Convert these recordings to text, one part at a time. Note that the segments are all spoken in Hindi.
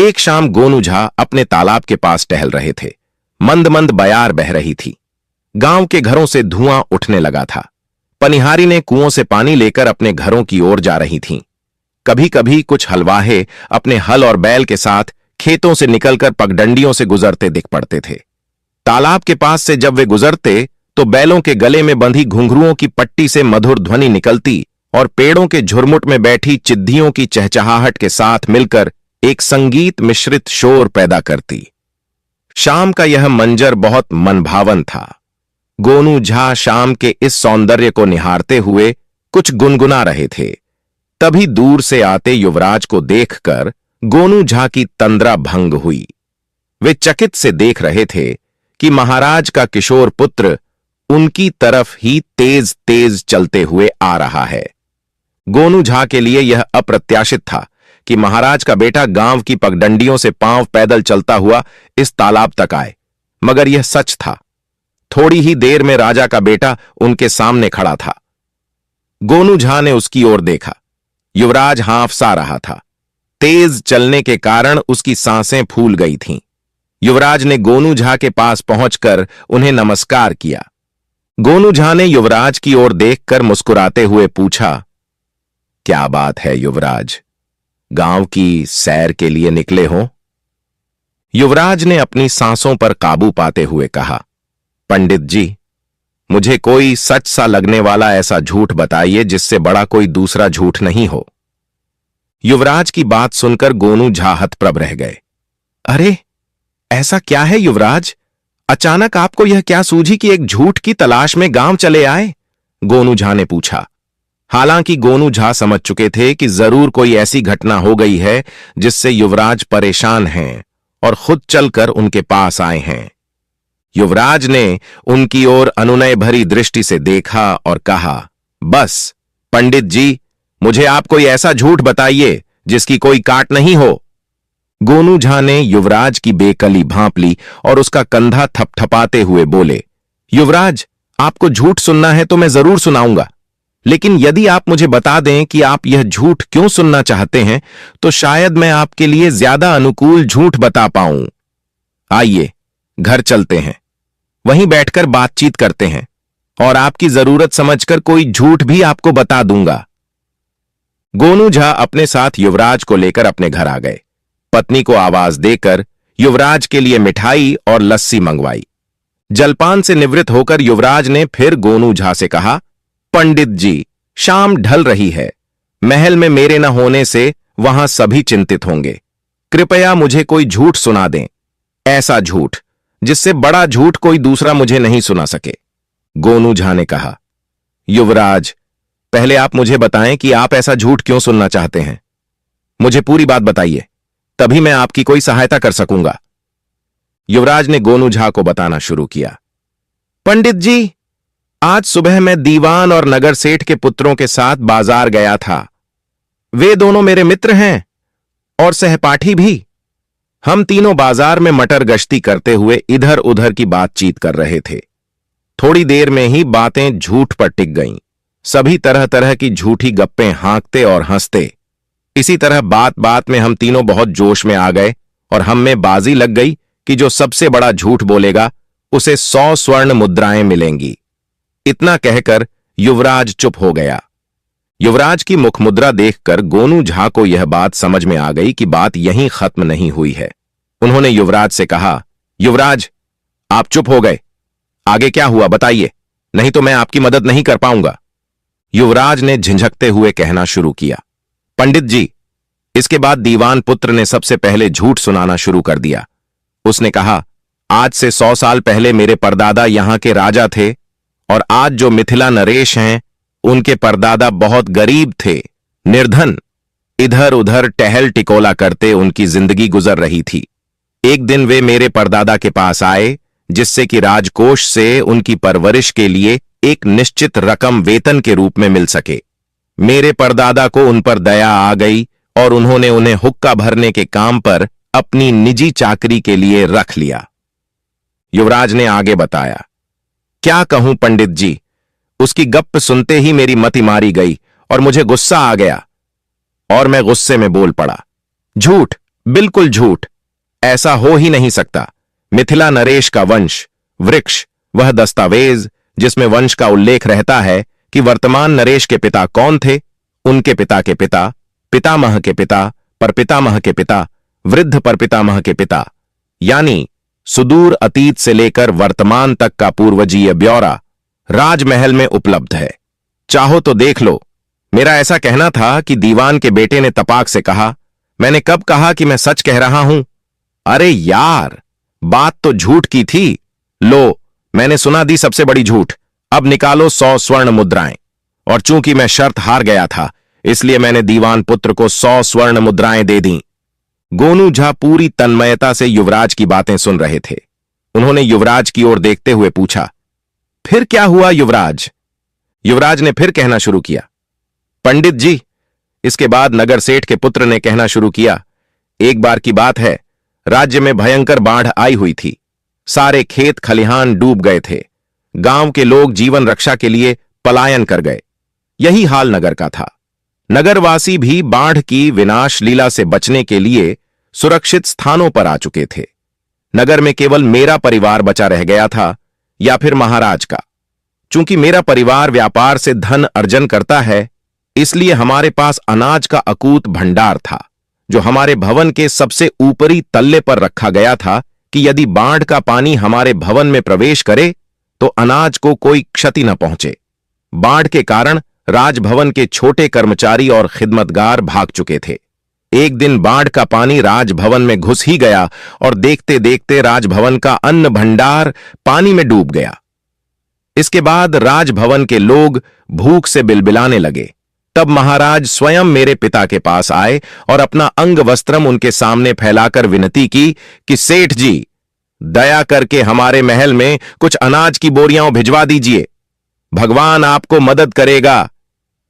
एक शाम गोनू झा अपने तालाब के पास टहल रहे थे। मंद मंद बयार बह रही थी। गांव के घरों से धुआं उठने लगा था। पनिहारी ने कुओं से पानी लेकर अपने घरों की ओर जा रही थीं। कभी कभी कुछ हलवाहे अपने हल और बैल के साथ खेतों से निकलकर पगडंडियों से गुजरते दिख पड़ते थे। तालाब के पास से जब वे गुजरते तो बैलों के गले में बंधी घुंघरुओं की पट्टी से मधुर ध्वनि निकलती और पेड़ों के झुरमुट में बैठी चिद्धियों की चहचहाहट के साथ मिलकर एक संगीत मिश्रित शोर पैदा करती। शाम का यह मंजर बहुत मनभावन था। गोनू झा शाम के इस सौंदर्य को निहारते हुए कुछ गुनगुना रहे थे। तभी दूर से आते युवराज को देखकर गोनू झा की तंद्रा भंग हुई। वे चकित से देख रहे थे कि महाराज का किशोर पुत्र उनकी तरफ ही तेज तेज चलते हुए आ रहा है। गोनू झा के लिए यह अप्रत्याशित था कि महाराज का बेटा गांव की पगडंडियों से पांव पैदल चलता हुआ इस तालाब तक आए, मगर यह सच था। थोड़ी ही देर में राजा का बेटा उनके सामने खड़ा था। गोनू झा ने उसकी ओर देखा। युवराज हांफसा रहा था। तेज चलने के कारण उसकी सांसें फूल गई थीं। युवराज ने गोनू झा के पास पहुंचकर उन्हें नमस्कार किया। गोनू झा ने युवराज की ओर देखकर मुस्कुराते हुए पूछा, क्या बात है युवराज, गांव की सैर के लिए निकले हो? युवराज ने अपनी सांसों पर काबू पाते हुए कहा, पंडित जी, मुझे कोई सच सा लगने वाला ऐसा झूठ बताइए जिससे बड़ा कोई दूसरा झूठ नहीं हो। युवराज की बात सुनकर गोनू झा हतप्रभ रह गए। अरे, ऐसा क्या है युवराज? अचानक आपको यह क्या सूझी कि एक झूठ की तलाश में गांव चले आए? गोनू झा ने पूछा। हालांकि गोनू झा समझ चुके थे कि जरूर कोई ऐसी घटना हो गई है जिससे युवराज परेशान हैं और खुद चलकर उनके पास आए हैं। युवराज ने उनकी ओर अनुनय भरी दृष्टि से देखा और कहा, बस पंडित जी, मुझे आप कोई ऐसा झूठ बताइए जिसकी कोई काट नहीं हो। गोनू झा ने युवराज की बेकली भांप ली और उसका कंधा थपथपाते हुए बोले, युवराज, आपको झूठ सुनना है तो मैं जरूर सुनाऊंगा, लेकिन यदि आप मुझे बता दें कि आप यह झूठ क्यों सुनना चाहते हैं तो शायद मैं आपके लिए ज्यादा अनुकूल झूठ बता पाऊं। आइए, घर चलते हैं, वहीं बैठकर बातचीत करते हैं और आपकी जरूरत समझकर कोई झूठ भी आपको बता दूंगा। गोनू झा अपने साथ युवराज को लेकर अपने घर आ गए। पत्नी को आवाज देकर युवराज के लिए मिठाई और लस्सी मंगवाई। जलपान से निवृत्त होकर युवराज ने फिर गोनू झा से कहा, पंडित जी, शाम ढल रही है। महल में मेरे न होने से वहां सभी चिंतित होंगे। कृपया मुझे कोई झूठ सुना दें, ऐसा झूठ जिससे बड़ा झूठ कोई दूसरा मुझे नहीं सुना सके। गोनू झा ने कहा, युवराज, पहले आप मुझे बताएं कि आप ऐसा झूठ क्यों सुनना चाहते हैं। मुझे पूरी बात बताइए, तभी मैं आपकी कोई सहायता कर सकूंगा। युवराज ने गोनू झा को बताना शुरू किया। पंडित जी, आज सुबह मैं दीवान और नगर सेठ के पुत्रों के साथ बाजार गया था। वे दोनों मेरे मित्र हैं और सहपाठी भी। हम तीनों बाजार में मटर गश्ती करते हुए इधर उधर की बातचीत कर रहे थे। थोड़ी देर में ही बातें झूठ पर टिक गईं। सभी तरह तरह की झूठी गप्पें हाँकते और हंसते। इसी तरह बात बात में हम तीनों बहुत जोश में आ गए और हम में बाजी लग गई कि जो सबसे बड़ा झूठ बोलेगा उसे 100 स्वर्ण मुद्राएं मिलेंगी। इतना कहकर युवराज चुप हो गया। युवराज की मुखमुद्रा देखकर गोनू झा को यह बात समझ में आ गई कि बात यहीं खत्म नहीं हुई है। उन्होंने युवराज से कहा, युवराज, आप चुप हो गए, आगे क्या हुआ बताइए, नहीं तो मैं आपकी मदद नहीं कर पाऊंगा। युवराज ने झिझकते हुए कहना शुरू किया, पंडित जी, इसके बाद दीवान पुत्र ने सबसे पहले झूठ सुनाना शुरू कर दिया। उसने कहा, आज से 100 साल पहले मेरे परदादा यहां के राजा थे और आज जो मिथिला नरेश हैं उनके परदादा बहुत गरीब थे, निर्धन। इधर उधर टहल टिकोला करते उनकी जिंदगी गुजर रही थी। एक दिन वे मेरे परदादा के पास आए जिससे कि राजकोष से उनकी परवरिश के लिए एक निश्चित रकम वेतन के रूप में मिल सके। मेरे परदादा को उन पर दया आ गई और उन्होंने उन्हें हुक्का भरने के काम पर अपनी निजी चाकरी के लिए रख लिया। युवराज ने आगे बताया, क्या कहूं पंडित जी, उसकी गप्प सुनते ही मेरी मति मारी गई और मुझे गुस्सा आ गया और मैं गुस्से में बोल पड़ा, झूठ, बिल्कुल झूठ। ऐसा हो ही नहीं सकता। मिथिला नरेश का वंश वृक्ष, वह दस्तावेज जिसमें वंश का उल्लेख रहता है कि वर्तमान नरेश के पिता कौन थे, उनके पिता के पिता, पितामह के पिता, परपितामह के पिता, वृद्ध परपितामह के पिता, यानी सुदूर अतीत से लेकर वर्तमान तक का पूर्वजीय ब्यौरा राजमहल में उपलब्ध है। चाहो तो देख लो। मेरा ऐसा कहना था कि दीवान के बेटे ने तपाक से कहा। मैंने कब कहा कि मैं सच कह रहा हूं? अरे यार, बात तो झूठ की थी। लो, मैंने सुना दी सबसे बड़ी झूठ। अब निकालो 100 स्वर्ण मुद्राएं। और चूंकि मैं शर्त हार गया था, इसलिए मैंने दीवान पुत्र को 100 स्वर्ण मुद्राएं दे दी। गोनू झा पूरी तन्मयता से युवराज की बातें सुन रहे थे। उन्होंने युवराज की ओर देखते हुए पूछा, फिर क्या हुआ युवराज? युवराज ने फिर कहना शुरू किया, पंडित जी। इसके बाद नगर सेठ के पुत्र ने कहना शुरू किया, एक बार की बात है, राज्य में भयंकर बाढ़ आई हुई थी। सारे खेत खलिहान डूब गए थे। गांव के लोग जीवन रक्षा के लिए पलायन कर गए। यही हाल नगर का था। नगरवासी भी बाढ़ की विनाश लीला से बचने के लिए सुरक्षित स्थानों पर आ चुके थे। नगर में केवल मेरा परिवार बचा रह गया था, या फिर महाराज का। चूंकि मेरा परिवार व्यापार से धन अर्जन करता है, इसलिए हमारे पास अनाज का अकूत भंडार था, जो हमारे भवन के सबसे ऊपरी तल्ले पर रखा गया था कि यदि बाढ़ का पानी हमारे भवन में प्रवेश करे तो अनाज को कोई क्षति न पहुंचे। बाढ़ के कारण राजभवन के छोटे कर्मचारी और खिदमतगार भाग चुके थे। एक दिन बाढ़ का पानी राजभवन में घुस ही गया और देखते देखते राजभवन का अन्न भंडार पानी में डूब गया। इसके बाद राजभवन के लोग भूख से बिलबिलाने लगे। तब महाराज स्वयं मेरे पिता के पास आए और अपना अंग वस्त्रम उनके सामने फैलाकर विनती की कि सेठ जी, दया करके हमारे महल में कुछ अनाज की बोरियां भिजवा दीजिए। भगवान आपको मदद करेगा।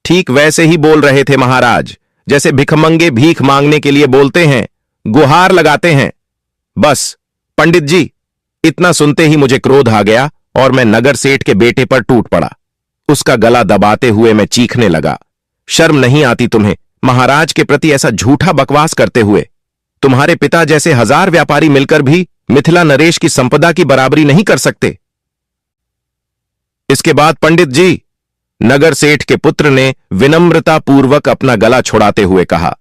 ठीक वैसे ही बोल रहे थे महाराज, जैसे भिखमंगे भीख मांगने के लिए बोलते हैं, गुहार लगाते हैं। बस पंडित जी, इतना सुनते ही मुझे क्रोध आ गया और मैं नगर सेठ के बेटे पर टूट पड़ा। उसका गला दबाते हुए मैं चीखने लगा, शर्म नहीं आती तुम्हें महाराज के प्रति ऐसा झूठा बकवास करते हुए? तुम्हारे पिता जैसे 1000 व्यापारी मिलकर भी मिथिला नरेश की संपदा की बराबरी नहीं कर सकते। इसके बाद पंडित जी, नगर सेठ के पुत्र ने विनम्रता पूर्वक अपना गला छुड़ाते हुए कहा,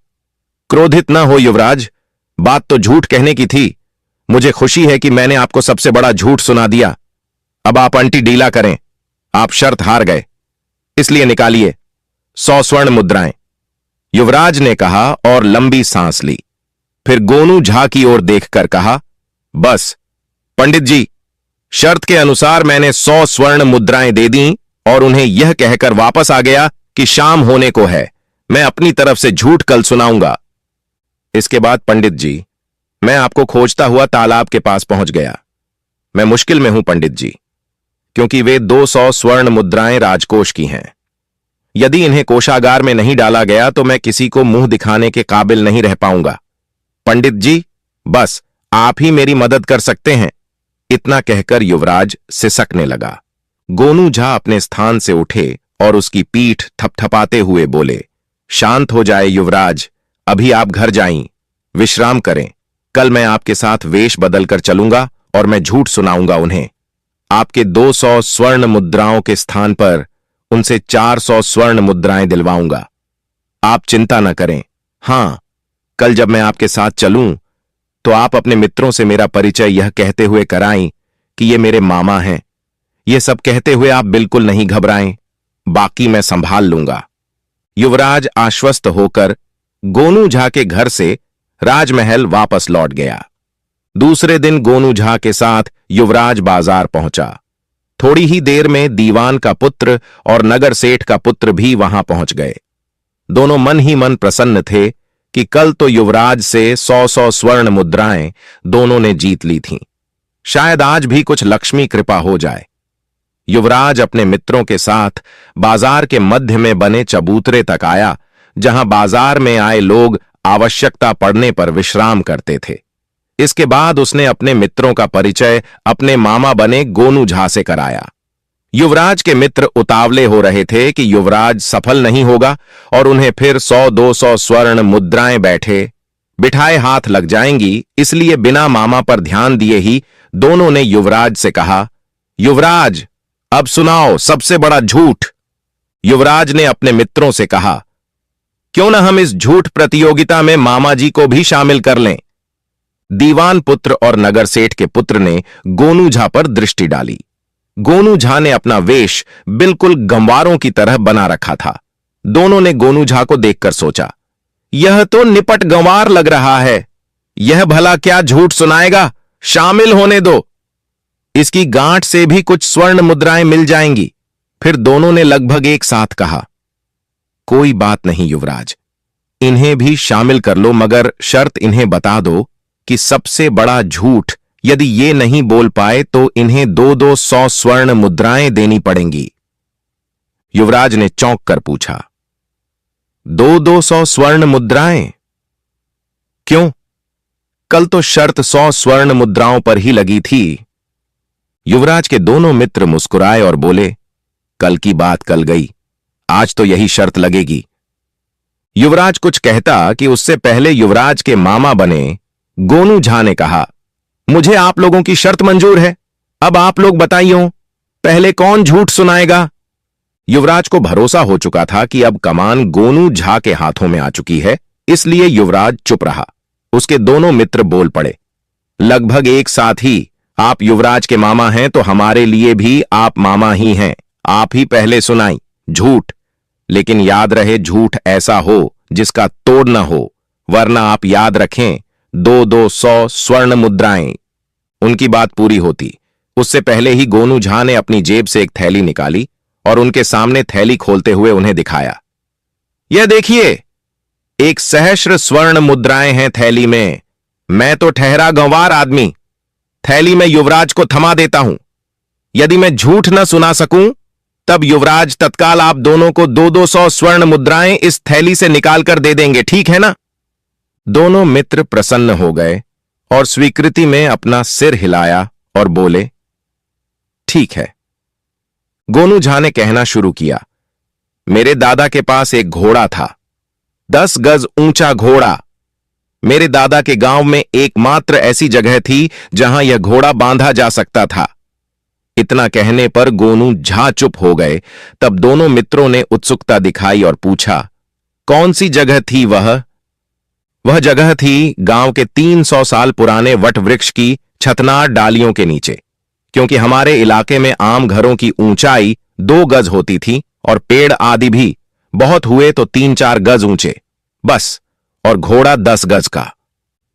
क्रोधित न हो युवराज, बात तो झूठ कहने की थी। मुझे खुशी है कि मैंने आपको सबसे बड़ा झूठ सुना दिया। अब आप अंटी ढीला करें। आप शर्त हार गए, इसलिए निकालिए 100 स्वर्ण मुद्राएं। युवराज ने कहा और लंबी सांस ली। फिर गोनू झा की ओर देखकर कहा, बस पंडित जी, शर्त के अनुसार मैंने 100 स्वर्ण मुद्राएं दे दी और उन्हें यह कहकर वापस आ गया कि शाम होने को है, मैं अपनी तरफ से झूठ कल सुनाऊंगा। इसके बाद पंडित जी, मैं आपको खोजता हुआ तालाब के पास पहुंच गया। मैं मुश्किल में हूं पंडित जी, क्योंकि वे 200 स्वर्ण मुद्राएं राजकोष की हैं। यदि इन्हें कोषागार में नहीं डाला गया तो मैं किसी को मुंह दिखाने के काबिल नहीं रह पाऊंगा। पंडित जी, बस आप ही मेरी मदद कर सकते हैं। इतना कहकर युवराज सिसकने लगा। गोनू झा अपने स्थान से उठे और उसकी पीठ थपथपाते हुए बोले, शांत हो जाए युवराज, अभी आप घर जाइं, विश्राम करें। कल मैं आपके साथ वेश बदलकर चलूंगा और मैं झूठ सुनाऊंगा उन्हें। आपके 200 स्वर्ण मुद्राओं के स्थान पर उनसे 400 स्वर्ण मुद्राएं दिलवाऊंगा। आप चिंता न करें। हां, कल जब मैं आपके साथ चलूं तो आप अपने मित्रों से मेरा परिचय यह कहते हुए कराएं कि ये मेरे मामा हैं। ये सब कहते हुए आप बिल्कुल नहीं घबराएं, बाकी मैं संभाल लूंगा। युवराज आश्वस्त होकर गोनू झा के घर से राजमहल वापस लौट गया। दूसरे दिन गोनू झा के साथ युवराज बाजार पहुंचा। थोड़ी ही देर में दीवान का पुत्र और नगर सेठ का पुत्र भी वहां पहुंच गए। दोनों मन ही मन प्रसन्न थे कि कल तो युवराज से 100 स्वर्ण मुद्राएं दोनों ने जीत ली थीं। शायद आज भी कुछ लक्ष्मी कृपा हो जाए। युवराज अपने मित्रों के साथ बाजार के मध्य में बने चबूतरे तक आया, जहां बाजार में आए लोग आवश्यकता पड़ने पर विश्राम करते थे। इसके बाद उसने अपने मित्रों का परिचय अपने मामा बने गोनू झा से कराया। युवराज के मित्र उतावले हो रहे थे कि युवराज सफल नहीं होगा और उन्हें फिर 100-200 स्वर्ण मुद्राएं बैठे बिठाए हाथ लग जाएंगी, इसलिए बिना मामा पर ध्यान दिए ही दोनों ने युवराज से कहा, युवराज, अब सुनाओ सबसे बड़ा झूठ। युवराज ने अपने मित्रों से कहा, क्यों ना हम इस झूठ प्रतियोगिता में मामा जी को भी शामिल कर लें। दीवान पुत्र और नगर सेठ के पुत्र ने गोनू झा पर दृष्टि डाली। गोनू झा ने अपना वेश बिल्कुल गंवारों की तरह बना रखा था। दोनों ने गोनू झा को देखकर सोचा, यह तो निपट गंवार लग रहा है, यह भला क्या झूठ सुनाएगा, शामिल होने दो, इसकी गांठ से भी कुछ स्वर्ण मुद्राएं मिल जाएंगी। फिर दोनों ने लगभग एक साथ कहा, कोई बात नहीं युवराज, इन्हें भी शामिल कर लो, मगर शर्त इन्हें बता दो कि सबसे बड़ा झूठ यदि ये नहीं बोल पाए तो इन्हें 200 स्वर्ण मुद्राएं देनी पड़ेंगी। युवराज ने चौंक कर पूछा, 200 स्वर्ण मुद्राएं? क्यों? कल तो शर्त 100 स्वर्ण मुद्राओं पर ही लगी थी। युवराज के दोनों मित्र मुस्कुराए और बोले, कल की बात कल गई, आज तो यही शर्त लगेगी। युवराज कुछ कहता कि उससे पहले युवराज के मामा बने गोनू झा ने कहा, मुझे आप लोगों की शर्त मंजूर है, अब आप लोग बताइए, पहले कौन झूठ सुनाएगा। युवराज को भरोसा हो चुका था कि अब कमान गोनू झा के हाथों में आ चुकी है, इसलिए युवराज चुप रहा। उसके दोनों मित्र बोल पड़े, लगभग एक साथ ही, आप युवराज के मामा हैं तो हमारे लिए भी आप मामा ही हैं, आप ही पहले सुनाई। झूठ, लेकिन याद रहे झूठ ऐसा हो जिसका तोड़ न हो, वरना आप याद रखें 200 स्वर्ण मुद्राएं। उनकी बात पूरी होती उससे पहले ही गोनू झा ने अपनी जेब से एक थैली निकाली और उनके सामने थैली खोलते हुए उन्हें दिखाया, यह देखिए, 1 सहस्र स्वर्ण मुद्राएं हैं थैली में। मैं तो ठहरा गंवार आदमी, थैली में युवराज को थमा देता हूं। यदि मैं झूठ न सुना सकूं तब युवराज तत्काल आप दोनों को 200 स्वर्ण मुद्राएं इस थैली से निकालकर दे देंगे, ठीक है ना? दोनों मित्र प्रसन्न हो गए और स्वीकृति में अपना सिर हिलाया और बोले, ठीक है। गोनू झा ने कहना शुरू किया, मेरे दादा के पास एक घोड़ा था, 10 गज ऊंचा घोड़ा। मेरे दादा के गांव में एकमात्र ऐसी जगह थी जहां यह घोड़ा बांधा जा सकता था। इतना कहने पर गोनू झा चुप हो गए। तब दोनों मित्रों ने उत्सुकता दिखाई और पूछा, कौन सी जगह थी वह? वह जगह थी गांव के 300 साल पुराने वट वृक्ष की छतनार डालियों के नीचे, क्योंकि हमारे इलाके में आम घरों की ऊंचाई 2 गज होती थी और पेड़ आदि भी बहुत हुए तो 3-4 गज ऊंचे, बस, और घोड़ा 10 गज का।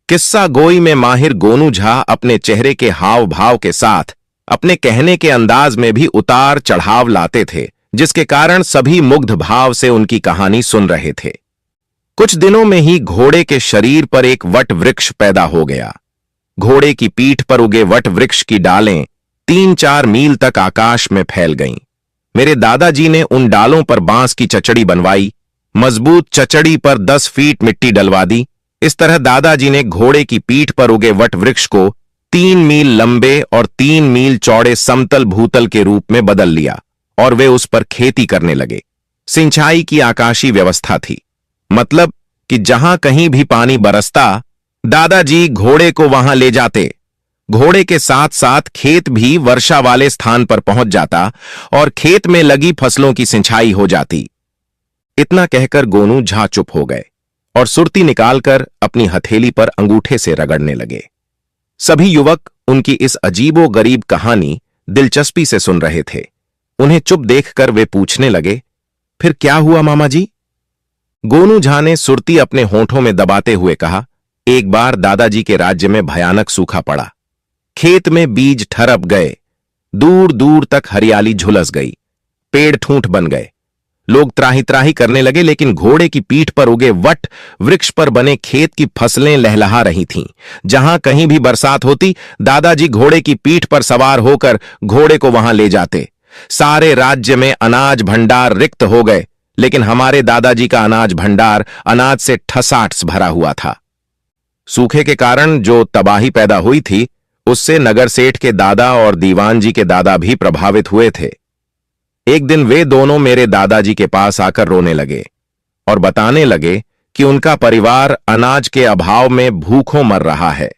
किस्सा गोई में माहिर गोनू झा अपने चेहरे के हाव भाव के साथ अपने कहने के अंदाज में भी उतार चढ़ाव लाते थे, जिसके कारण सभी मुग्ध भाव से उनकी कहानी सुन रहे थे। कुछ दिनों में ही घोड़े के शरीर पर एक वट वृक्ष पैदा हो गया। घोड़े की पीठ पर उगे वट वृक्ष की डालें 3-4 मील तक आकाश में फैल गईं। मेरे दादाजी ने उन डालों पर बांस की चचड़ी बनवाई, मजबूत चचड़ी पर 10 फीट मिट्टी डलवा दी। इस तरह दादाजी ने घोड़े की पीठ पर उगे वट वृक्ष को 3 मील लंबे और 3 मील चौड़े समतल भूतल के रूप में बदल लिया और वे उस पर खेती करने लगे। सिंचाई की आकाशीय व्यवस्था थी, मतलब कि जहां कहीं भी पानी बरसता दादाजी घोड़े को वहां ले जाते। घोड़े के साथ साथ खेत भी वर्षा वाले स्थान पर पहुंच जाता और खेत में लगी फसलों की सिंचाई हो जाती। इतना कहकर गोनू झा चुप हो गए और सुरती निकालकर अपनी हथेली पर अंगूठे से रगड़ने लगे। सभी युवक उनकी इस अजीबो गरीब कहानी दिलचस्पी से सुन रहे थे। उन्हें चुप देखकर वे पूछने लगे, फिर क्या हुआ मामा जी? गोनू झा ने सुरती अपने होंठों में दबाते हुए कहा, एक बार दादाजी के राज्य में भयानक सूखा पड़ा। खेत में बीज ठरप गए, दूर दूर तक हरियाली झुलस गई, पेड़ ठूंठ बन गए। लोग त्राही त्राही करने लगे, लेकिन घोड़े की पीठ पर उगे वट वृक्ष पर बने खेत की फसलें लहलहा रही थीं। जहां कहीं भी बरसात होती, दादाजी घोड़े की पीठ पर सवार होकर घोड़े को वहां ले जाते। सारे राज्य में अनाज भंडार रिक्त हो गए, लेकिन हमारे दादाजी का अनाज भंडार अनाज से ठसाठ भरा हुआ था। सूखे के कारण जो तबाही पैदा हुई थी, उससे नगर सेठ के दादा और दीवान जी के दादा भी प्रभावित हुए थे। एक दिन वे दोनों मेरे दादाजी के पास आकर रोने लगे और बताने लगे कि उनका परिवार अनाज के अभाव में भूखों मर रहा है।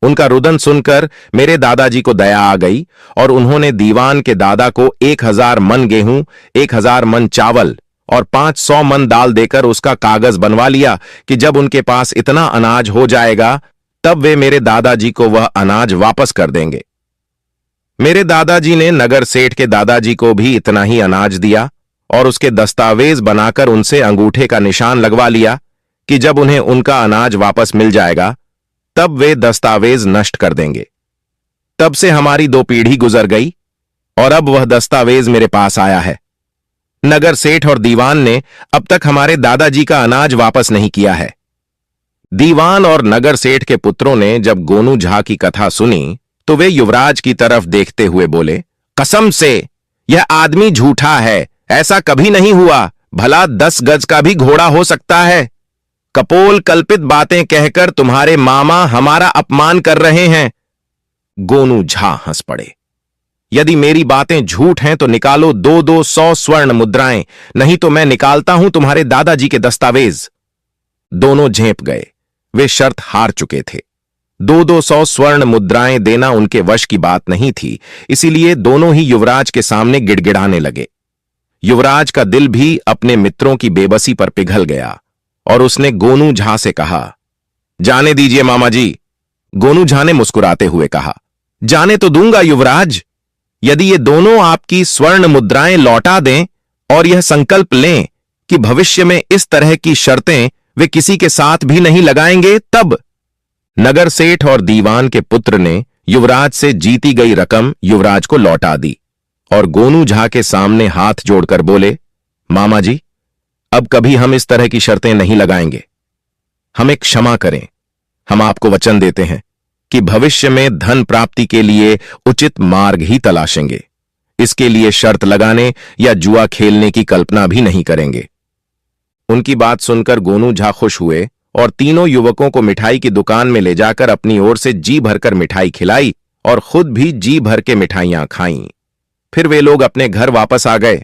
उनका रुदन सुनकर मेरे दादाजी को दया आ गई और उन्होंने दीवान के दादा को 1000 मन गेहूं, 1000 मन चावल और 500 मन दाल देकर उसका कागज बनवा लिया कि जब उनके पास इतना अनाज हो जाएगा तब वे मेरे दादाजी को वह अनाज वापस कर देंगे। मेरे दादाजी ने नगर सेठ के दादाजी को भी इतना ही अनाज दिया और उसके दस्तावेज बनाकर उनसे अंगूठे का निशान लगवा लिया कि जब उन्हें उनका अनाज वापस मिल जाएगा तब वे दस्तावेज नष्ट कर देंगे। तब से हमारी 2 पीढ़ी गुजर गई और अब वह दस्तावेज मेरे पास आया है। नगर सेठ और दीवान ने अब तक हमारे दादाजी का अनाज वापस नहीं किया है। दीवान और नगर सेठ के पुत्रों ने जब गोनू झा की कथा सुनी तो वे युवराज की तरफ देखते हुए बोले, कसम से यह आदमी झूठा है, ऐसा कभी नहीं हुआ। भला 10 गज का भी घोड़ा हो सकता है। कपोल कल्पित बातें कहकर तुम्हारे मामा हमारा अपमान कर रहे हैं। गोनू झा हंस पड़े। यदि मेरी बातें झूठ हैं तो निकालो 2-2 स्वर्ण मुद्राएं, नहीं तो मैं निकालता हूं तुम्हारे दादाजी के दस्तावेज। दोनों झेप गए। वे शर्त हार चुके थे। 2-2 स्वर्ण मुद्राएं देना उनके वश की बात नहीं थी, इसीलिए दोनों ही युवराज के सामने गिड़गिड़ाने लगे। युवराज का दिल भी अपने मित्रों की बेबसी पर पिघल गया और उसने गोनू झा से कहा, जाने दीजिए मामा जी। गोनू झा ने मुस्कुराते हुए कहा, जाने तो दूंगा युवराज, यदि ये दोनों आपकी स्वर्ण मुद्राएं लौटा दें और यह संकल्प लें कि भविष्य में इस तरह की शर्तें वे किसी के साथ भी नहीं लगाएंगे तब। नगर सेठ और दीवान के पुत्र ने युवराज से जीती गई रकम युवराज को लौटा दी और गोनू झा के सामने हाथ जोड़कर बोले, मामा जी, अब कभी हम इस तरह की शर्तें नहीं लगाएंगे। हमें क्षमा करें। हम आपको वचन देते हैं कि भविष्य में धन प्राप्ति के लिए उचित मार्ग ही तलाशेंगे। इसके लिए शर्त लगाने या जुआ खेलने की कल्पना भी नहीं करेंगे। उनकी बात सुनकर गोनू झा खुश हुए और तीनों युवकों को मिठाई की दुकान में ले जाकर अपनी ओर से जी भरकर मिठाई खिलाई और खुद भी जी भर के मिठाइयां खाईं। फिर वे लोग अपने घर वापस आ गए।